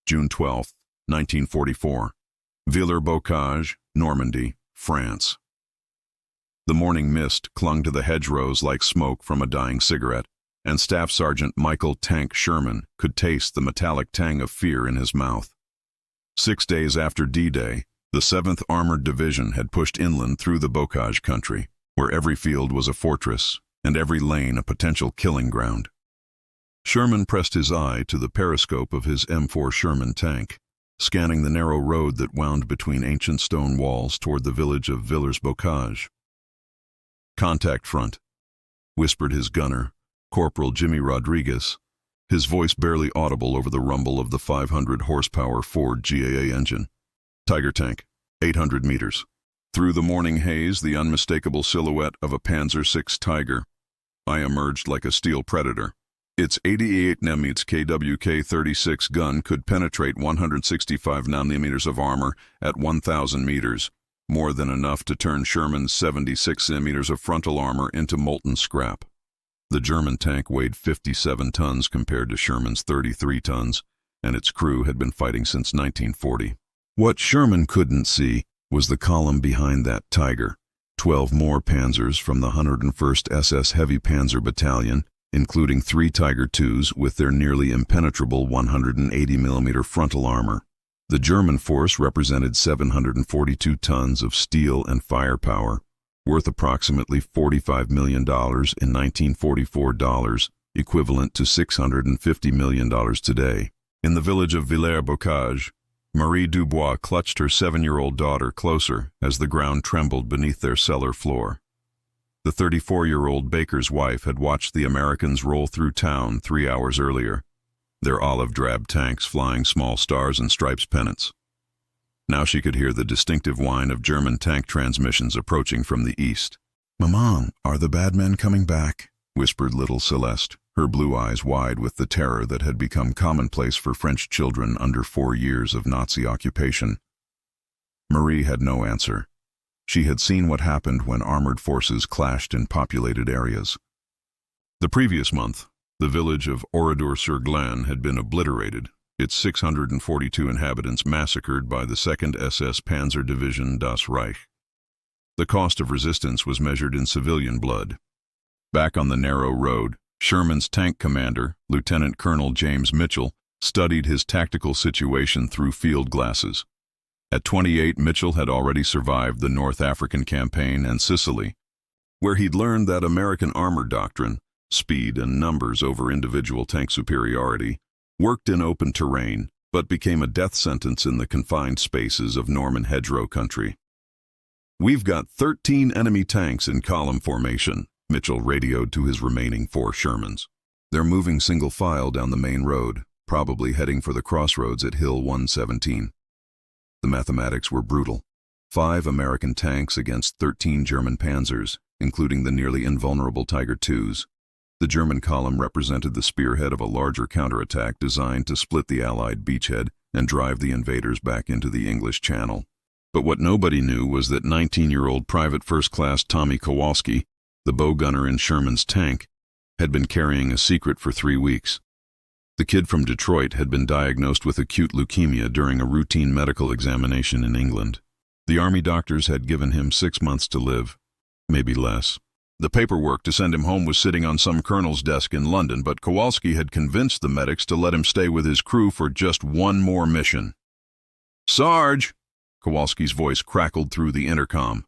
June 12, 1944. Villers-Bocage, Normandy, France. The morning mist clung to the hedgerows like smoke from a dying cigarette, and Staff Sergeant Michael "Tank" Sherman could taste the metallic tang of fear in his mouth. 6 days after D-Day, the 7th Armored Division had pushed inland through the Bocage country, where every field was a fortress and every lane a potential killing ground. Sherman pressed his eye to the periscope of his M4 Sherman tank, scanning the narrow road that wound between ancient stone walls toward the village of Villers-Bocage. "Contact front," whispered his gunner, Corporal Jimmy Rodriguez, his voice barely audible over the rumble of the 500-horsepower Ford GAA engine. "Tiger tank, 800 meters." Through the morning haze, the unmistakable silhouette of a Panzer VI Tiger. I emerged like a steel predator. Its 88 mm KWK-36 gun could penetrate 165 nanometers of armor at 1,000 meters, more than enough to turn Sherman's 76 centimeters of frontal armor into molten scrap. The German tank weighed 57 tons compared to Sherman's 33 tons, and its crew had been fighting since 1940. What Sherman couldn't see was the column behind that Tiger. 12 more Panzers from the 101st SS Heavy Panzer Battalion, including 3 Tiger IIs with their nearly impenetrable 180 mm frontal armor. The German force represented 742 tons of steel and firepower, worth approximately $45 million in 1944 dollars, equivalent to $650 million today. In the village of Villers-Bocage, Marie Dubois clutched her 7-year-old daughter closer as the ground trembled beneath their cellar floor. The 34-year-old baker's wife had watched the Americans roll through town 3 hours earlier, their olive-drab tanks flying small stars and stripes pennants. Now she could hear the distinctive whine of German tank transmissions approaching from the east. "Maman, are the bad men coming back?" whispered little Celeste, her blue eyes wide with the terror that had become commonplace for French children under 4 years of Nazi occupation. Marie had no answer. She had seen what happened when armored forces clashed in populated areas. The previous month, the village of Oradour-sur-Glane had been obliterated, its 642 inhabitants massacred by the 2nd SS Panzer Division Das Reich. The cost of resistance was measured in civilian blood. Back on the narrow road, Sherman's tank commander, Lieutenant Colonel James Mitchell, studied his tactical situation through field glasses. At 28, Mitchell had already survived the North African campaign and Sicily, where he'd learned that American armor doctrine, speed and numbers over individual tank superiority, worked in open terrain, but became a death sentence in the confined spaces of Norman hedgerow country. "We've got 13 enemy tanks in column formation," Mitchell radioed to his remaining 4 Shermans. "They're moving single file down the main road, probably heading for the crossroads at Hill 117. The mathematics were brutal. 5 American tanks against 13 German panzers, including the nearly invulnerable Tiger IIs. The German column represented the spearhead of a larger counterattack designed to split the Allied beachhead and drive the invaders back into the English Channel. But what nobody knew was that 19-year-old Private First Class Tommy Kowalski, the bow gunner in Sherman's tank, had been carrying a secret for 3 weeks. The kid from Detroit had been diagnosed with acute leukemia during a routine medical examination in England. The Army doctors had given him 6 months to live, maybe less. The paperwork to send him home was sitting on some colonel's desk in London, but Kowalski had convinced the medics to let him stay with his crew for just one more mission. "Sarge," Kowalski's voice crackled through the intercom,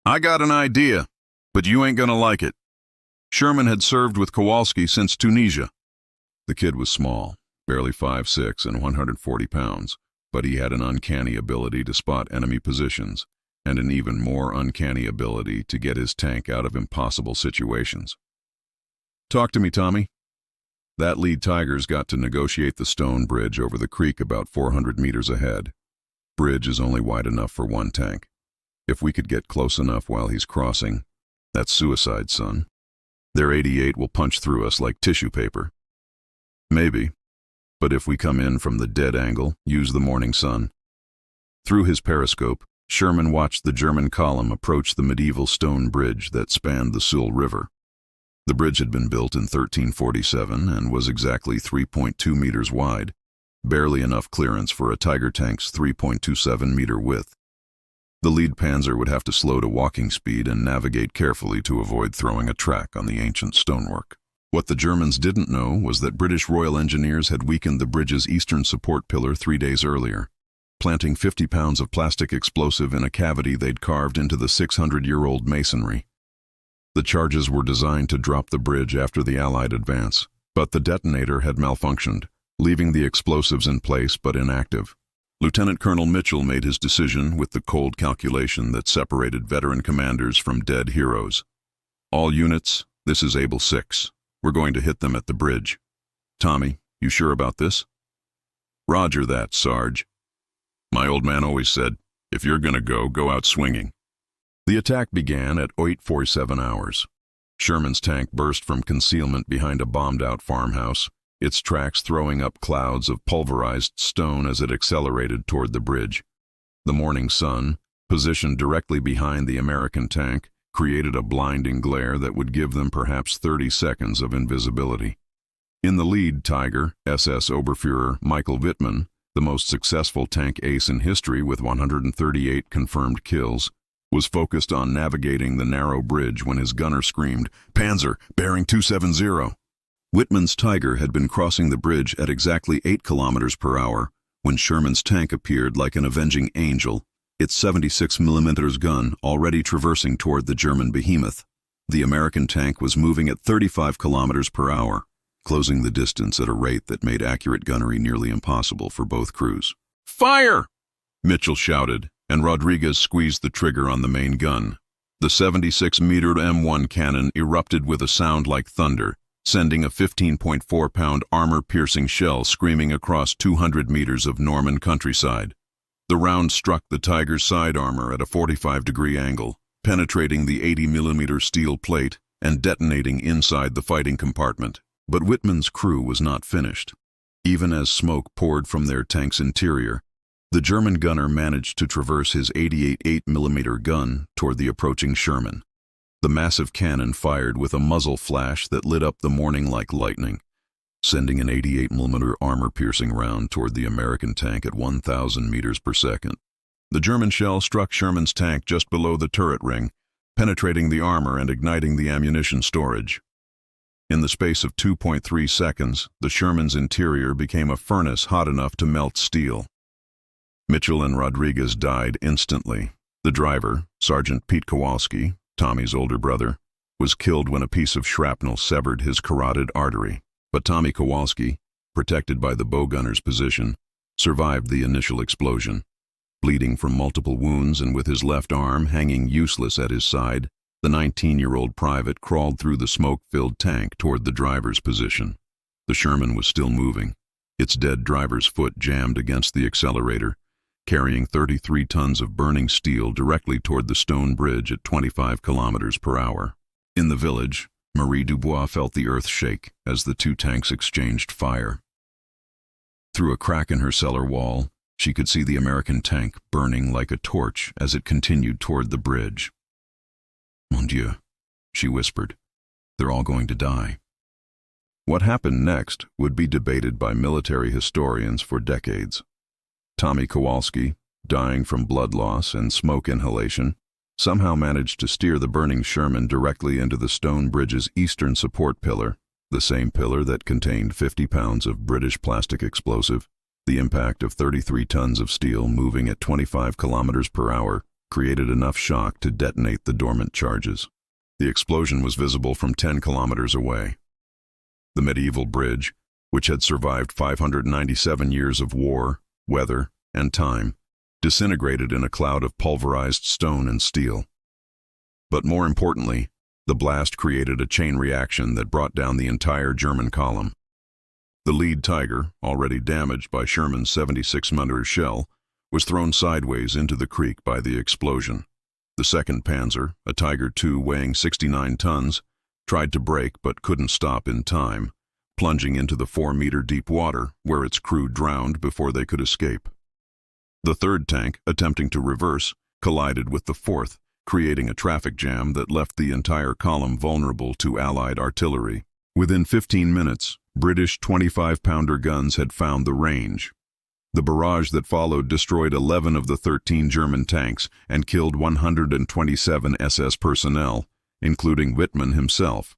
"I got an idea, but you ain't gonna like it." Sherman had served with Kowalski since Tunisia. The kid was small, barely 5'6" and 140 pounds, but he had an uncanny ability to spot enemy positions, and an even more uncanny ability to get his tank out of impossible situations. "Talk to me, Tommy." "That lead Tiger's got to negotiate the stone bridge over the creek about 400 meters ahead. Bridge is only wide enough for 1 tank. If we could get close enough while he's crossing, that's suicide, son. Their 88 will punch through us like tissue paper." "Maybe, but if we come in from the dead angle, use the morning sun." Through his periscope, Sherman watched the German column approach the medieval stone bridge that spanned the Sul River. The bridge had been built in 1347 and was exactly 3.2 meters wide, barely enough clearance for a Tiger tank's 3.27-meter width. The lead panzer would have to slow to walking speed and navigate carefully to avoid throwing a track on the ancient stonework. What the Germans didn't know was that British Royal Engineers had weakened the bridge's eastern support pillar 3 days earlier, planting 50 pounds of plastic explosive in a cavity they'd carved into the 600-year-old masonry. The charges were designed to drop the bridge after the Allied advance, but the detonator had malfunctioned, leaving the explosives in place but inactive. Lieutenant Colonel Mitchell made his decision with the cold calculation that separated veteran commanders from dead heroes. "All units, this is Able 6. We're going to hit them at the bridge. Tommy, you sure about this?" "Roger that, Sarge. My old man always said, if you're gonna go out swinging." The attack began at 8:47 hours. Sherman's tank burst from concealment behind a bombed-out farmhouse, its tracks throwing up clouds of pulverized stone as it accelerated toward the bridge. The morning sun, positioned directly behind the American tank, created a blinding glare that would give them perhaps 30 seconds of invisibility. In the lead, Tiger, SS Oberfuhrer Michael Wittmann, the most successful tank ace in history with 138 confirmed kills, was focused on navigating the narrow bridge when his gunner screamed, "Panzer, bearing 270. Wittmann's Tiger had been crossing the bridge at exactly 8 kilometers per hour when Sherman's tank appeared like an avenging angel, its 76mm gun already traversing toward the German behemoth. The American tank was moving at 35 kilometers per hour, closing the distance at a rate that made accurate gunnery nearly impossible for both crews. "Fire!" Mitchell shouted, and Rodriguez squeezed the trigger on the main gun. The 76-meter M1 cannon erupted with a sound like thunder, sending a 15.4-pound armor-piercing shell screaming across 200 meters of Norman countryside. The round struck the Tiger's side armor at a 45-degree angle, penetrating the 80mm steel plate and detonating inside the fighting compartment. But Wittmann's crew was not finished. Even as smoke poured from their tank's interior, the German gunner managed to traverse his 88 8mm gun toward the approaching Sherman. The massive cannon fired with a muzzle flash that lit up the morning like lightning, sending an 88mm armor-piercing round toward the American tank at 1,000 meters per second. The German shell struck Sherman's tank just below the turret ring, penetrating the armor and igniting the ammunition storage. In the space of 2.3 seconds, the Sherman's interior became a furnace hot enough to melt steel. Mitchell and Rodriguez died instantly. The driver, Sergeant Pete Kowalski, Tommy's older brother, was killed when a piece of shrapnel severed his carotid artery. But Tommy Kowalski, protected by the bow gunner's position, survived the initial explosion. Bleeding from multiple wounds and with his left arm hanging useless at his side, the 19-year-old private crawled through the smoke-filled tank toward the driver's position. The Sherman was still moving, its dead driver's foot jammed against the accelerator, carrying 33 tons of burning steel directly toward the stone bridge at 25 kilometers per hour. In the village, Marie Dubois felt the earth shake as the two tanks exchanged fire. Through a crack in her cellar wall, she could see the American tank burning like a torch as it continued toward the bridge. "Mon Dieu," she whispered. "They're all going to die." What happened next would be debated by military historians for decades. Tommy Kowalski, dying from blood loss and smoke inhalation, somehow managed to steer the burning Sherman directly into the stone bridge's eastern support pillar, the same pillar that contained 50 pounds of British plastic explosive. The impact of 33 tons of steel moving at 25 kilometers per hour created enough shock to detonate the dormant charges. The explosion was visible from 10 kilometers away. The medieval bridge, which had survived 597 years of war, weather, and time, disintegrated in a cloud of pulverized stone and steel. But more importantly, the blast created a chain reaction that brought down the entire German column. The lead Tiger, already damaged by Sherman's 76mm shell, was thrown sideways into the creek by the explosion. The second Panzer, a Tiger II weighing 69 tons, tried to brake but couldn't stop in time, plunging into the 4-meter deep water where its crew drowned before they could escape. The third tank, attempting to reverse, collided with the fourth, creating a traffic jam that left the entire column vulnerable to Allied artillery. Within 15 minutes, British 25-pounder guns had found the range. The barrage that followed destroyed 11 of the 13 German tanks and killed 127 SS personnel, including Wittmann himself.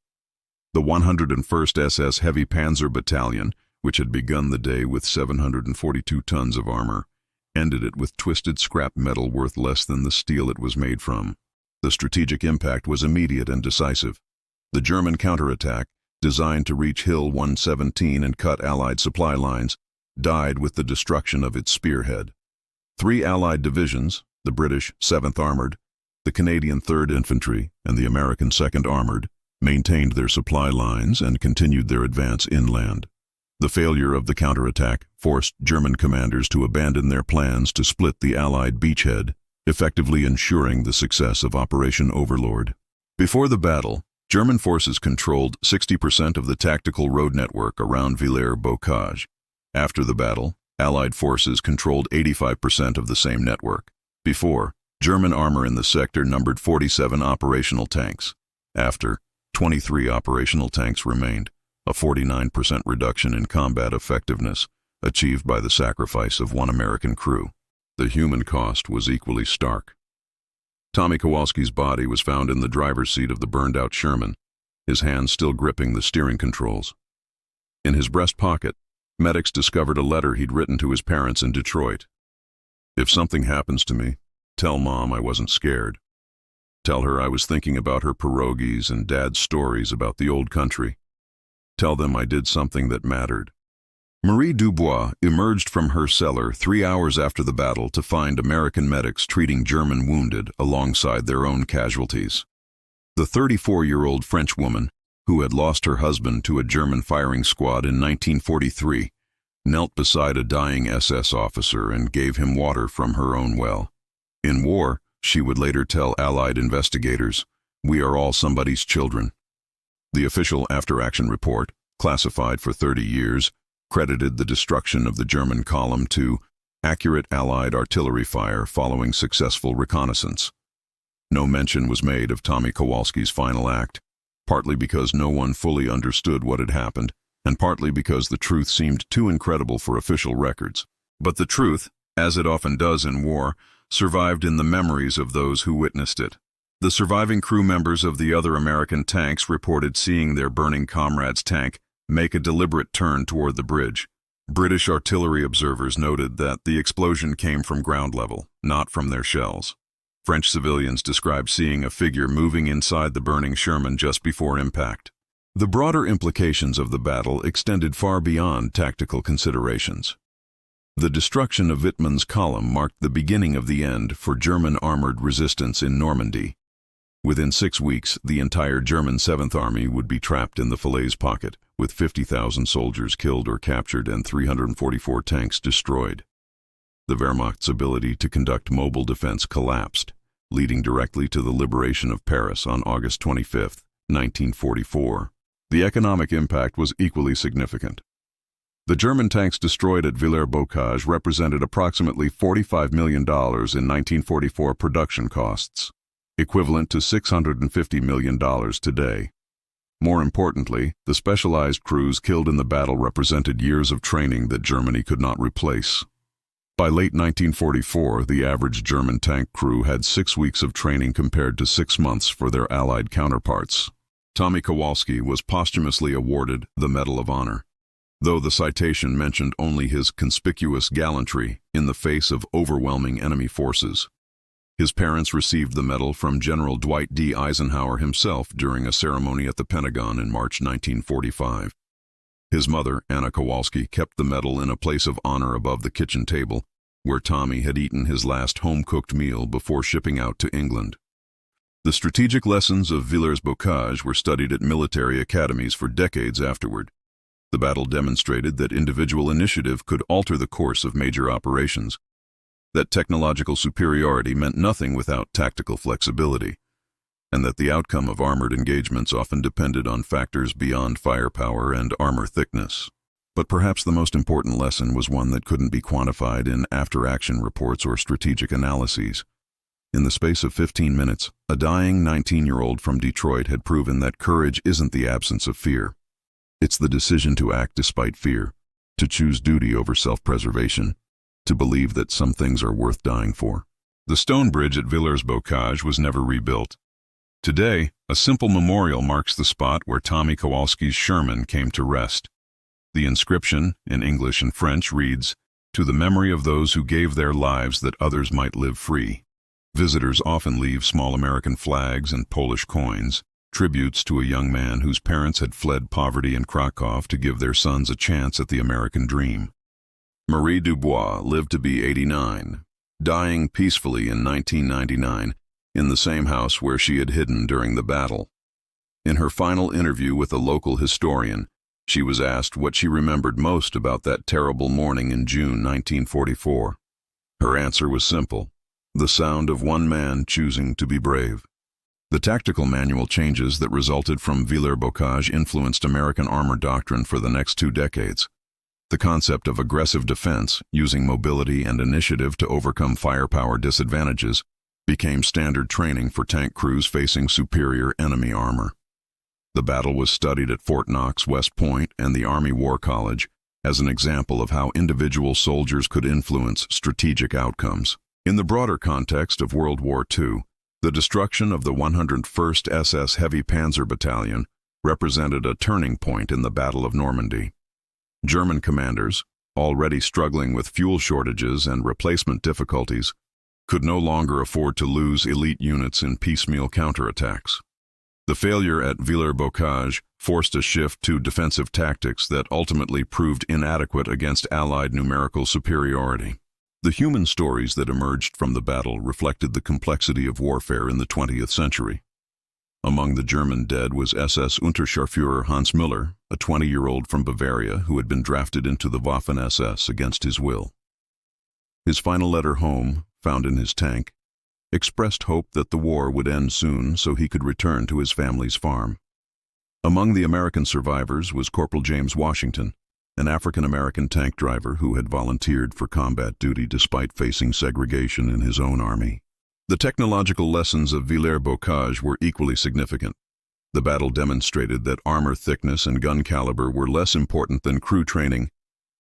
The 101st SS Heavy Panzer Battalion, which had begun the day with 742 tons of armor, ended it with twisted scrap metal worth less than the steel it was made from. The strategic impact was immediate and decisive. The German counterattack, designed to reach Hill 117 and cut Allied supply lines, died with the destruction of its spearhead. 3 Allied divisions, the British 7th Armored, the Canadian 3rd Infantry, and the American 2nd Armored, maintained their supply lines and continued their advance inland. The failure of the counterattack forced German commanders to abandon their plans to split the Allied beachhead, effectively ensuring the success of Operation Overlord. Before the battle, German forces controlled 60% of the tactical road network around Villers-Bocage. After the battle, Allied forces controlled 85% of the same network. Before, German armor in the sector numbered 47 operational tanks. After, 23 operational tanks remained, a 49% reduction in combat effectiveness, achieved by the sacrifice of 1 American crew. The human cost was equally stark. Tommy Kowalski's body was found in the driver's seat of the burned-out Sherman, his hands still gripping the steering controls. In his breast pocket, medics discovered a letter he'd written to his parents in Detroit. "If something happens to me, tell Mom I wasn't scared. Tell her I was thinking about her pierogies and Dad's stories about the old country. Tell them I did something that mattered." Marie Dubois emerged from her cellar 3 hours after the battle to find American medics treating German wounded alongside their own casualties. The 34-year-old French woman, who had lost her husband to a German firing squad in 1943, knelt beside a dying SS officer and gave him water from her own well. In war, she would later tell Allied investigators, "We are all somebody's children." The official after-action report, classified for 30 years, credited the destruction of the German column to accurate Allied artillery fire following successful reconnaissance. No mention was made of Tommy Kowalski's final act, partly because no one fully understood what had happened, and partly because the truth seemed too incredible for official records. But the truth, as it often does in war, survived in the memories of those who witnessed it. The surviving crew members of the other American tanks reported seeing their burning comrade's tank make a deliberate turn toward the bridge. British artillery observers noted that the explosion came from ground level, not from their shells. French civilians described seeing a figure moving inside the burning Sherman just before impact. The broader implications of the battle extended far beyond tactical considerations. The destruction of Wittmann's column marked the beginning of the end for German armored resistance in Normandy. Within 6 weeks, the entire German 7th Army would be trapped in the Falaise pocket, with 50,000 soldiers killed or captured and 344 tanks destroyed. The Wehrmacht's ability to conduct mobile defense collapsed, leading directly to the liberation of Paris on August 25, 1944. The economic impact was equally significant. The German tanks destroyed at Villers-Bocage represented approximately $45 million in 1944 production costs, equivalent to $650 million today. More importantly, the specialized crews killed in the battle represented years of training that Germany could not replace. By late 1944, the average German tank crew had 6 weeks of training compared to 6 months for their Allied counterparts. Tommy Kowalski was posthumously awarded the Medal of Honor, though the citation mentioned only his conspicuous gallantry in the face of overwhelming enemy forces. His parents received the medal from General Dwight D. Eisenhower himself during a ceremony at the Pentagon in March 1945. His mother, Anna Kowalski, kept the medal in a place of honor above the kitchen table, where Tommy had eaten his last home-cooked meal before shipping out to England. The strategic lessons of Villers-Bocage were studied at military academies for decades afterward. The battle demonstrated that individual initiative could alter the course of major operations, that technological superiority meant nothing without tactical flexibility, and that the outcome of armored engagements often depended on factors beyond firepower and armor thickness. But perhaps the most important lesson was one that couldn't be quantified in after-action reports or strategic analyses. In the space of 15 minutes, a dying 19-year-old from Detroit had proven that courage isn't the absence of fear. It's the decision to act despite fear, to choose duty over self-preservation, to believe that some things are worth dying for. The stone bridge at Villers-Bocage was never rebuilt. Today, a simple memorial marks the spot where Tommy Kowalski's Sherman came to rest. The inscription, in English and French, reads, "To the memory of those who gave their lives that others might live free." Visitors often leave small American flags and Polish coins, tributes to a young man whose parents had fled poverty in Krakow to give their sons a chance at the American dream. Marie Dubois lived to be 89, dying peacefully in 1999 in the same house where she had hidden during the battle. In her final interview with a local historian, she was asked what she remembered most about that terrible morning in June 1944. Her answer was simple: the sound of one man choosing to be brave. The tactical manual changes that resulted from Villers-Bocage influenced American armor doctrine for the next 2 decades. The concept of aggressive defense, using mobility and initiative to overcome firepower disadvantages, became standard training for tank crews facing superior enemy armor. The battle was studied at Fort Knox, West Point, and the Army War College as an example of how individual soldiers could influence strategic outcomes. In the broader context of World War II, the destruction of the 101st SS Heavy Panzer Battalion represented a turning point in the Battle of Normandy. German commanders, already struggling with fuel shortages and replacement difficulties, could no longer afford to lose elite units in piecemeal counterattacks. The failure at Villers-Bocage forced a shift to defensive tactics that ultimately proved inadequate against Allied numerical superiority. The human stories that emerged from the battle reflected the complexity of warfare in the 20th century. Among the German dead was SS Unterscharführer Hans Müller, a 20-year-old from Bavaria who had been drafted into the Waffen-SS against his will. His final letter home, found in his tank, expressed hope that the war would end soon so he could return to his family's farm. Among the American survivors was Corporal James Washington, an African-American tank driver who had volunteered for combat duty despite facing segregation in his own army. The technological lessons of Villers-Bocage were equally significant. The battle demonstrated that armor thickness and gun caliber were less important than crew training,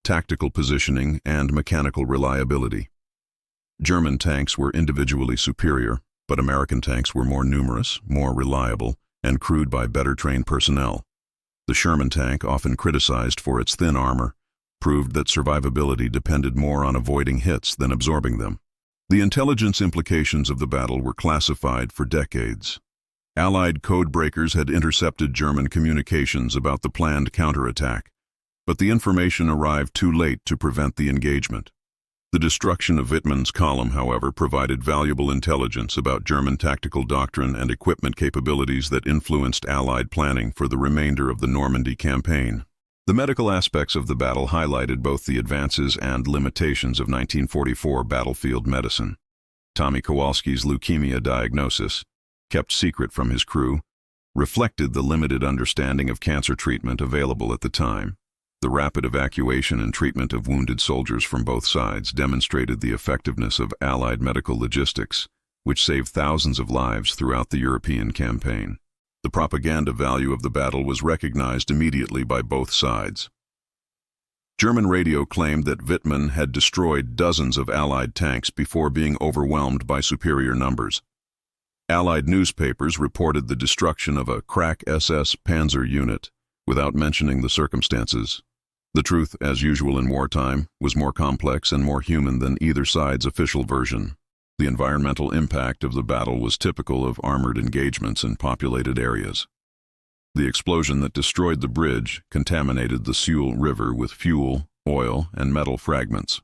tactical positioning, and mechanical reliability. German tanks were individually superior, but American tanks were more numerous, more reliable, and crewed by better trained personnel. The Sherman tank, often criticized for its thin armor, proved that survivability depended more on avoiding hits than absorbing them. The intelligence implications of the battle were classified for decades. Allied code breakers had intercepted German communications about the planned counterattack, but the information arrived too late to prevent the engagement. The destruction of Wittmann's column, however, provided valuable intelligence about German tactical doctrine and equipment capabilities that influenced Allied planning for the remainder of the Normandy campaign. The medical aspects of the battle highlighted both the advances and limitations of 1944 battlefield medicine. Tommy Kowalski's leukemia diagnosis, kept secret from his crew, reflected the limited understanding of cancer treatment available at the time. The rapid evacuation and treatment of wounded soldiers from both sides demonstrated the effectiveness of Allied medical logistics, which saved thousands of lives throughout the European campaign. The propaganda value of the battle was recognized immediately by both sides. German radio claimed that Wittmann had destroyed dozens of Allied tanks before being overwhelmed by superior numbers. Allied newspapers reported the destruction of a crack SS Panzer unit, without mentioning the circumstances. The truth, as usual in wartime, was more complex and more human than either side's official version. The environmental impact of the battle was typical of armored engagements in populated areas. The explosion that destroyed the bridge contaminated the Seul River with fuel, oil, and metal fragments.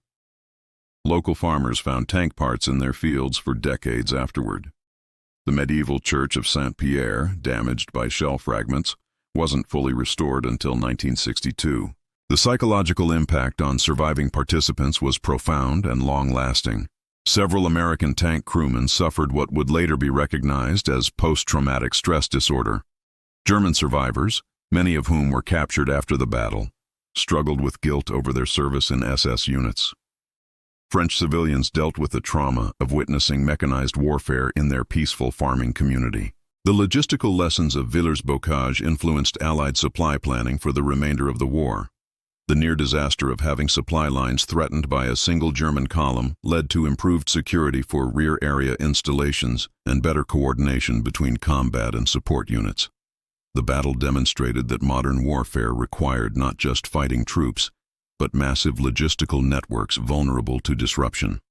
Local farmers found tank parts in their fields for decades afterward. The medieval church of Saint-Pierre, damaged by shell fragments, wasn't fully restored until 1962. The psychological impact on surviving participants was profound and long-lasting. Several American tank crewmen suffered what would later be recognized as post-traumatic stress disorder. German survivors, many of whom were captured after the battle, struggled with guilt over their service in SS units. French civilians dealt with the trauma of witnessing mechanized warfare in their peaceful farming community. The logistical lessons of Villers-Bocage influenced Allied supply planning for the remainder of the war. The near disaster of having supply lines threatened by a single German column led to improved security for rear area installations and better coordination between combat and support units. The battle demonstrated that modern warfare required not just fighting troops, but massive logistical networks vulnerable to disruption.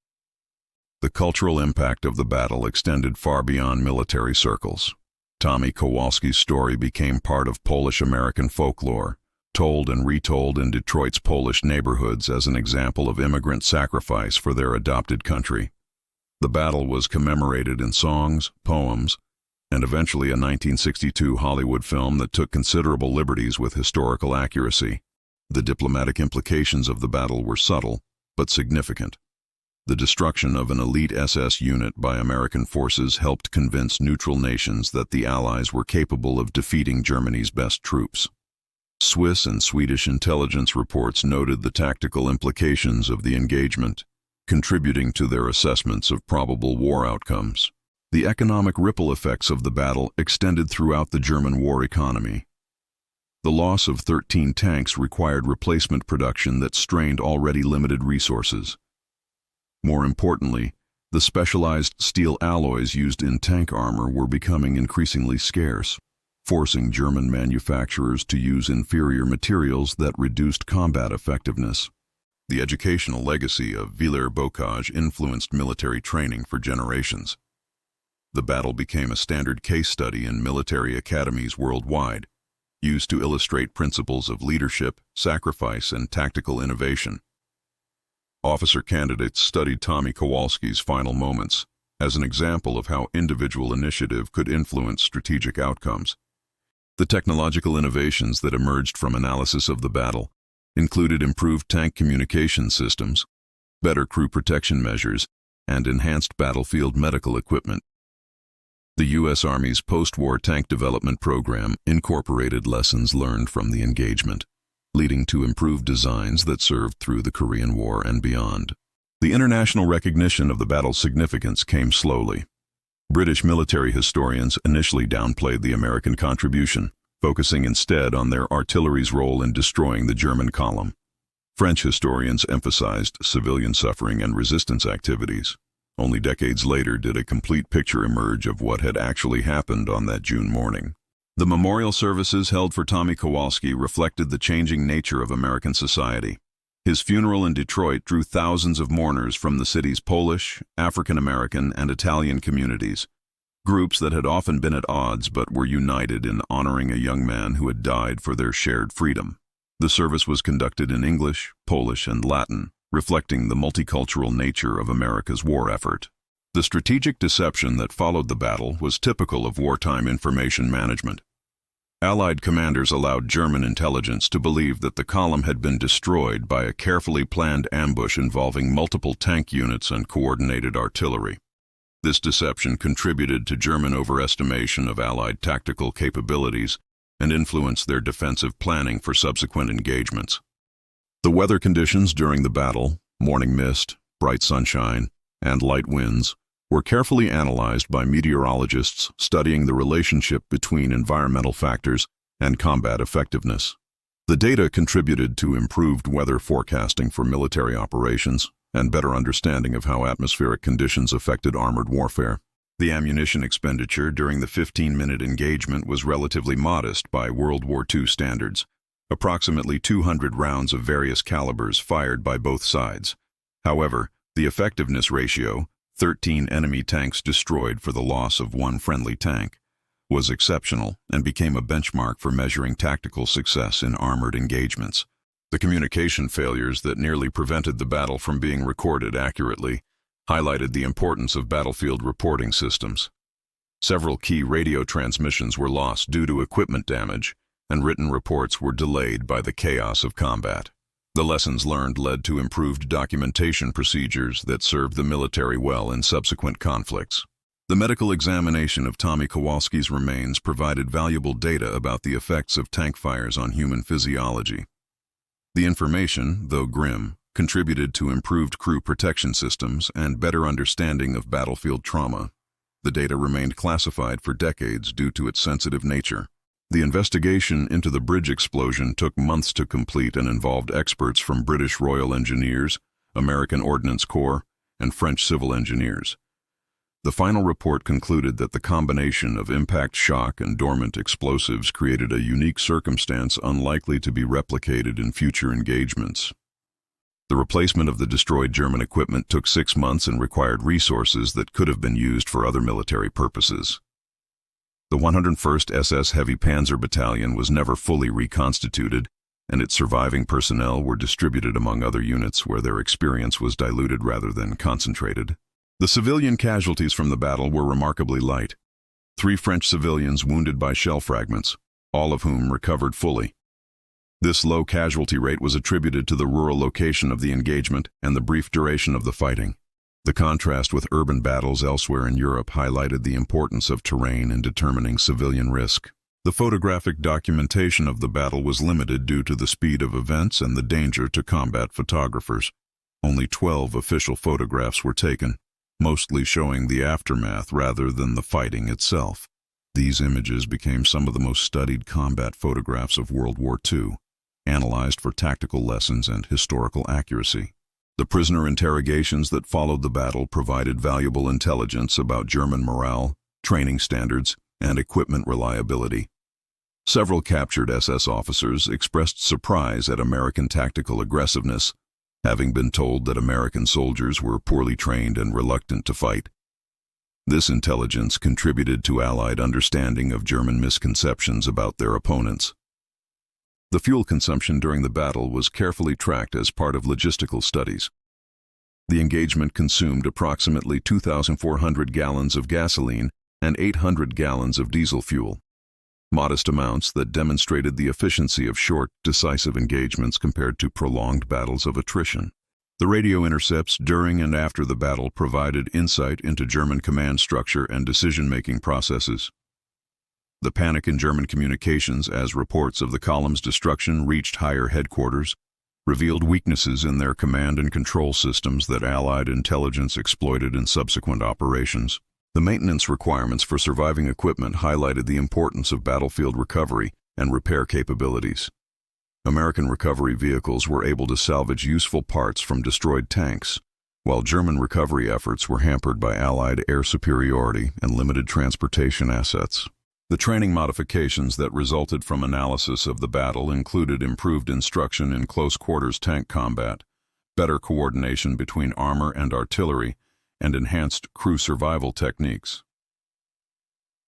The cultural impact of the battle extended far beyond military circles. Tommy Kowalski's story became part of Polish-American folklore, told and retold in Detroit's Polish neighborhoods as an example of immigrant sacrifice for their adopted country. The battle was commemorated in songs, poems, and eventually a 1962 Hollywood film that took considerable liberties with historical accuracy. The diplomatic implications of the battle were subtle, but significant. The destruction of an elite SS unit by American forces helped convince neutral nations that the Allies were capable of defeating Germany's best troops. Swiss and Swedish intelligence reports noted the tactical implications of the engagement, contributing to their assessments of probable war outcomes. The economic ripple effects of the battle extended throughout the German war economy. The loss of 13 tanks required replacement production that strained already limited resources. More importantly, the specialized steel alloys used in tank armor were becoming increasingly scarce, forcing German manufacturers to use inferior materials that reduced combat effectiveness. The educational legacy of Villers-Bocage influenced military training for generations. The battle became a standard case study in military academies worldwide, used to illustrate principles of leadership, sacrifice, and tactical innovation. Officer candidates studied Tommy Kowalski's final moments as an example of how individual initiative could influence strategic outcomes. The technological innovations that emerged from analysis of the battle included improved tank communication systems, better crew protection measures, and enhanced battlefield medical equipment. The U.S. Army's post-war tank development program incorporated lessons learned from the engagement, leading to improved designs that served through the Korean War and beyond. The international recognition of the battle's significance came slowly. British military historians initially downplayed the American contribution, focusing instead on their artillery's role in destroying the German column. French historians emphasized civilian suffering and resistance activities. Only decades later did a complete picture emerge of what had actually happened on that June morning. The memorial services held for Tommy Kowalski reflected the changing nature of American society. His funeral in Detroit drew thousands of mourners from the city's Polish, African American, and Italian communities, groups that had often been at odds but were united in honoring a young man who had died for their shared freedom. The service was conducted in English, Polish, and Latin, reflecting the multicultural nature of America's war effort. The strategic deception that followed the battle was typical of wartime information management. Allied commanders allowed German intelligence to believe that the column had been destroyed by a carefully planned ambush involving multiple tank units and coordinated artillery. This deception contributed to German overestimation of Allied tactical capabilities and influenced their defensive planning for subsequent engagements. The weather conditions during the battle, morning mist, bright sunshine, and light winds, were carefully analyzed by meteorologists studying the relationship between environmental factors and combat effectiveness. The data contributed to improved weather forecasting for military operations and better understanding of how atmospheric conditions affected armored warfare. The ammunition expenditure during the 15-minute engagement was relatively modest by World War II standards, approximately 200 rounds of various calibers fired by both sides. However, the effectiveness ratio, 13 enemy tanks destroyed for the loss of one friendly tank, was exceptional and became a benchmark for measuring tactical success in armored engagements. The communication failures that nearly prevented the battle from being recorded accurately highlighted the importance of battlefield reporting systems. Several key radio transmissions were lost due to equipment damage, and written reports were delayed by the chaos of combat. The lessons learned led to improved documentation procedures that served the military well in subsequent conflicts. The medical examination of Tommy Kowalski's remains provided valuable data about the effects of tank fires on human physiology. The information, though grim, contributed to improved crew protection systems and better understanding of battlefield trauma. The data remained classified for decades due to its sensitive nature. The investigation into the bridge explosion took months to complete and involved experts from British Royal Engineers, American Ordnance Corps, and French civil engineers. The final report concluded that the combination of impact shock and dormant explosives created a unique circumstance unlikely to be replicated in future engagements. The replacement of the destroyed German equipment took 6 months and required resources that could have been used for other military purposes. The 101st SS Heavy Panzer Battalion was never fully reconstituted, and its surviving personnel were distributed among other units where their experience was diluted rather than concentrated. The civilian casualties from the battle were remarkably light. 3 French civilians wounded by shell fragments, all of whom recovered fully. This low casualty rate was attributed to the rural location of the engagement and the brief duration of the fighting. The contrast with urban battles elsewhere in Europe highlighted the importance of terrain in determining civilian risk. The photographic documentation of the battle was limited due to the speed of events and the danger to combat photographers. Only 12 official photographs were taken, mostly showing the aftermath rather than the fighting itself. These images became some of the most studied combat photographs of World War II, analyzed for tactical lessons and historical accuracy. The prisoner interrogations that followed the battle provided valuable intelligence about German morale, training standards, and equipment reliability. Several captured SS officers expressed surprise at American tactical aggressiveness, having been told that American soldiers were poorly trained and reluctant to fight. This intelligence contributed to Allied understanding of German misconceptions about their opponents. The fuel consumption during the battle was carefully tracked as part of logistical studies. The engagement consumed approximately 2,400 gallons of gasoline and 800 gallons of diesel fuel, modest amounts that demonstrated the efficiency of short, decisive engagements compared to prolonged battles of attrition. The radio intercepts during and after the battle provided insight into German command structure and decision-making processes. The panic in German communications as reports of the column's destruction reached higher headquarters revealed weaknesses in their command and control systems that Allied intelligence exploited in subsequent operations. The maintenance requirements for surviving equipment highlighted the importance of battlefield recovery and repair capabilities. American recovery vehicles were able to salvage useful parts from destroyed tanks, while German recovery efforts were hampered by Allied air superiority and limited transportation assets. The training modifications that resulted from analysis of the battle included improved instruction in close-quarters tank combat, better coordination between armor and artillery, and enhanced crew survival techniques.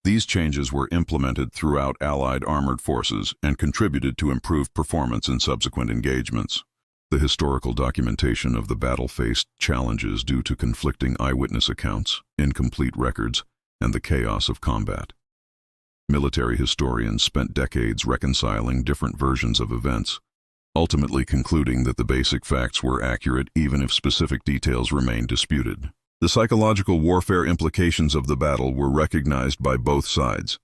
These changes were implemented throughout Allied armored forces and contributed to improved performance in subsequent engagements. The historical documentation of the battle faced challenges due to conflicting eyewitness accounts, incomplete records, and the chaos of combat. Military historians spent decades reconciling different versions of events, ultimately concluding that the basic facts were accurate even if specific details remained disputed. The psychological warfare implications of the battle were recognized by both sides.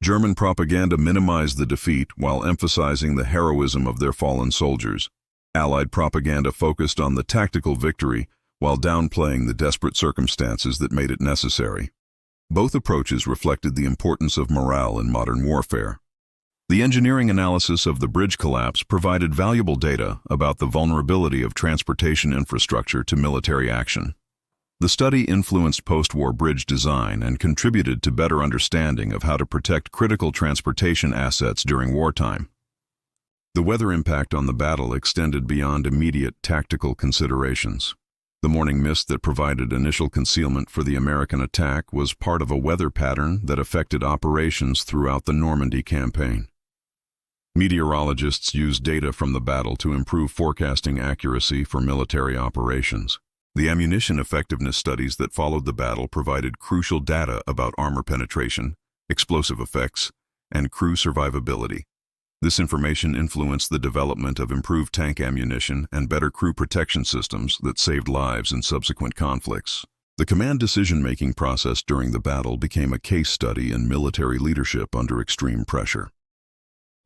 German propaganda minimized the defeat while emphasizing the heroism of their fallen soldiers. Allied propaganda focused on the tactical victory while downplaying the desperate circumstances that made it necessary. Both approaches reflected the importance of morale in modern warfare. The engineering analysis of the bridge collapse provided valuable data about the vulnerability of transportation infrastructure to military action. The study influenced post-war bridge design and contributed to better understanding of how to protect critical transportation assets during wartime. The weather impact on the battle extended beyond immediate tactical considerations. The morning mist that provided initial concealment for the American attack was part of a weather pattern that affected operations throughout the Normandy campaign. Meteorologists used data from the battle to improve forecasting accuracy for military operations. The ammunition effectiveness studies that followed the battle provided crucial data about armor penetration, explosive effects, and crew survivability. This information influenced the development of improved tank ammunition and better crew protection systems that saved lives in subsequent conflicts. The command decision-making process during the battle became a case study in military leadership under extreme pressure.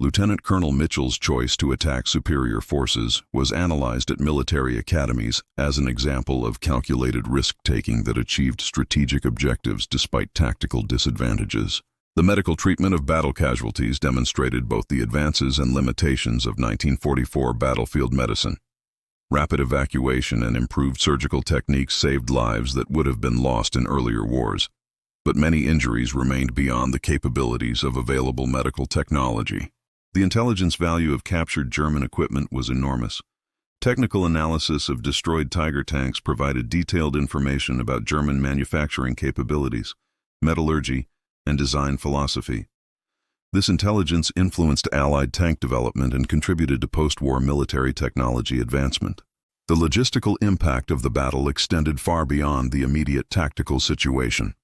Lieutenant Colonel Mitchell's choice to attack superior forces was analyzed at military academies as an example of calculated risk-taking that achieved strategic objectives despite tactical disadvantages. The medical treatment of battle casualties demonstrated both the advances and limitations of 1944 battlefield medicine. Rapid evacuation and improved surgical techniques saved lives that would have been lost in earlier wars, but many injuries remained beyond the capabilities of available medical technology. The intelligence value of captured German equipment was enormous. Technical analysis of destroyed Tiger tanks provided detailed information about German manufacturing capabilities, metallurgy, and design philosophy. This intelligence influenced Allied tank development and contributed to post-war military technology advancement. The logistical impact of the battle extended far beyond the immediate tactical situation.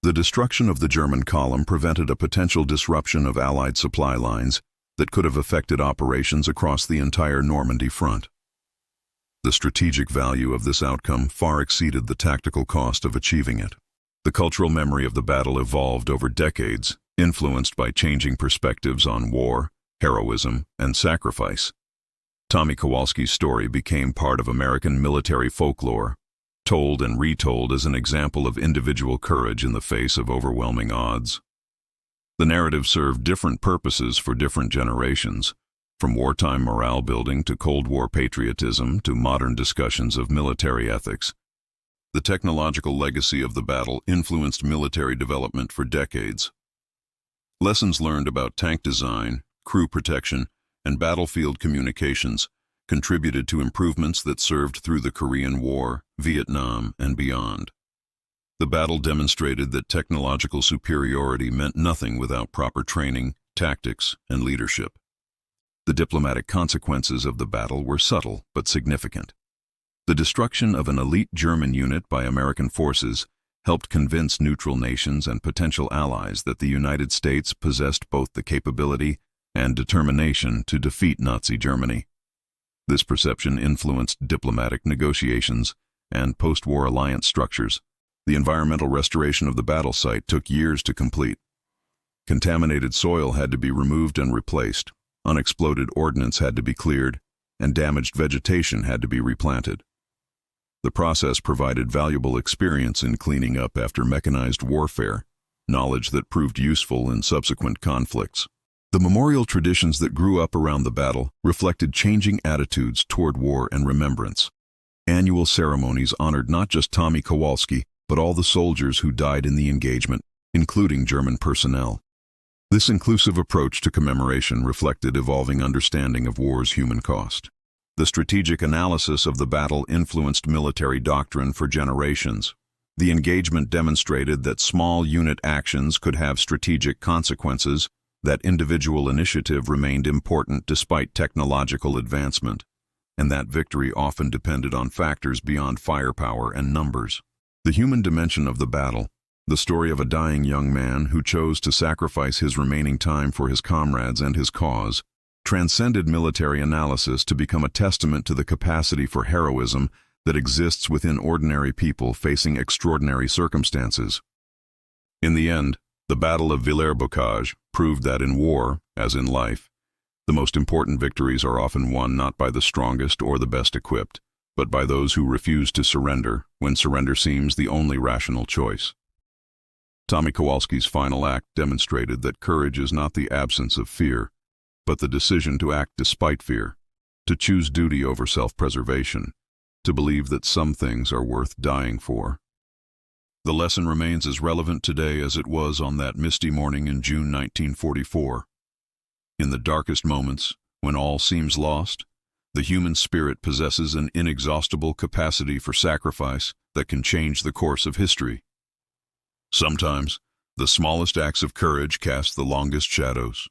The destruction of the German column prevented a potential disruption of Allied supply lines that could have affected operations across the entire Normandy front. The strategic value of this outcome far exceeded the tactical cost of achieving it. The cultural memory of the battle evolved over decades, influenced by changing perspectives on war, heroism, and sacrifice. Tommy Kowalski's story became part of American military folklore, told and retold as an example of individual courage in the face of overwhelming odds. The narrative served different purposes for different generations, from wartime morale building to Cold War patriotism to modern discussions of military ethics. The technological legacy of the battle influenced military development for decades. Lessons learned about tank design, crew protection, and battlefield communications contributed to improvements that served through the Korean War, Vietnam, and beyond. The battle demonstrated that technological superiority meant nothing without proper training, tactics, and leadership. The diplomatic consequences of the battle were subtle but significant. The destruction of an elite German unit by American forces helped convince neutral nations and potential allies that the United States possessed both the capability and determination to defeat Nazi Germany. This perception influenced diplomatic negotiations and post-war alliance structures. The environmental restoration of the battle site took years to complete. Contaminated soil had to be removed and replaced, unexploded ordnance had to be cleared, and damaged vegetation had to be replanted. The process provided valuable experience in cleaning up after mechanized warfare, knowledge that proved useful in subsequent conflicts. The memorial traditions that grew up around the battle reflected changing attitudes toward war and remembrance. Annual ceremonies honored not just Tommy Kowalski, but all the soldiers who died in the engagement, including German personnel. This inclusive approach to commemoration reflected evolving understanding of war's human cost. The strategic analysis of the battle influenced military doctrine for generations. The engagement demonstrated that small unit actions could have strategic consequences, that individual initiative remained important despite technological advancement, and that victory often depended on factors beyond firepower and numbers. The human dimension of the battle, the story of a dying young man who chose to sacrifice his remaining time for his comrades and his cause, transcended military analysis to become a testament to the capacity for heroism that exists within ordinary people facing extraordinary circumstances. In the end, the Battle of Villers-Bocage proved that in war, as in life, the most important victories are often won not by the strongest or the best equipped, but by those who refuse to surrender when surrender seems the only rational choice. Tommy Kowalski's final act demonstrated that courage is not the absence of fear, but the decision to act despite fear, to choose duty over self-preservation, to believe that some things are worth dying for. The lesson remains as relevant today as it was on that misty morning in June 1944. In the darkest moments, when all seems lost, the human spirit possesses an inexhaustible capacity for sacrifice that can change the course of history. Sometimes, the smallest acts of courage cast the longest shadows.